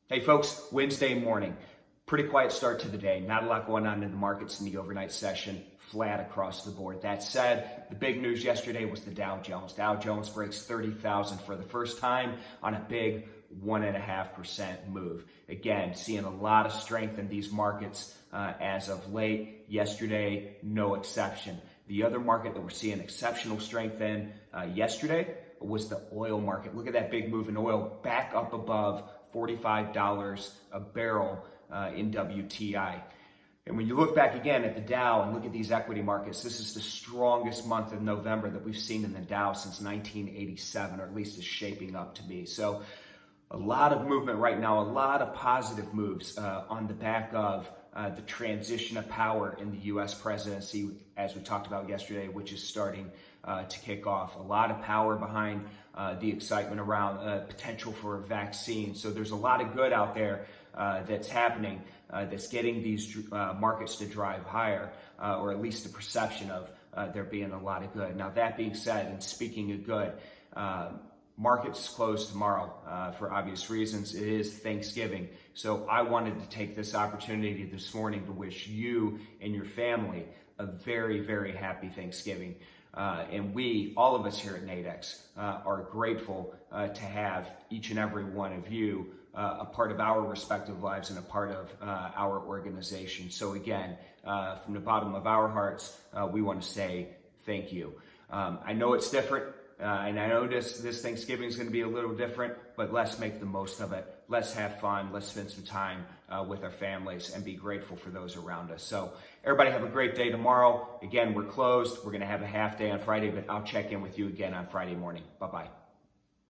Hey folks, Wednesday morning. Pretty quiet start to the day. Not a lot going on in the markets in the overnight session. Flat across the board. That said, the big news yesterday was the Dow Jones. Dow Jones breaks 30,000 for the first time on a big 1.5% move. Again, seeing a lot of strength in these markets as of late. Yesterday, no exception. The other market that we're seeing exceptional strength in yesterday was the oil market. Look at that big move in oil, back up above $45 a barrel in WTI. And when you look back again at the Dow and look at these equity markets, this is the strongest month of November that we've seen in the Dow since 1987, or at least is shaping up to be. So a lot of movement right now, a lot of positive moves on the back of the transition of power in the U.S. presidency, as we talked about yesterday, which is starting to kick off. A lot of power behind the excitement around potential for a vaccine. So there's a lot of good out there that's happening that's getting these markets to drive higher, or at least the perception of there being a lot of good. Now, that being said, and speaking of good, markets close tomorrow for obvious reasons. It is Thanksgiving. So I wanted to take this opportunity this morning to wish you and your family a very, very happy Thanksgiving. And we, all of us here at Nadex, are grateful to have each and every one of you a part of our respective lives and a part of our organization. So again, from the bottom of our hearts, we want to say thank you. I know it's different. And I know this Thanksgiving is going to be a little different, but let's make the most of it. Let's have fun. Let's spend some time with our families and be grateful for those around us. So everybody have a great day tomorrow. Again, we're closed. We're going to have a half day on Friday, but I'll check in with you again on Friday morning. Bye-bye.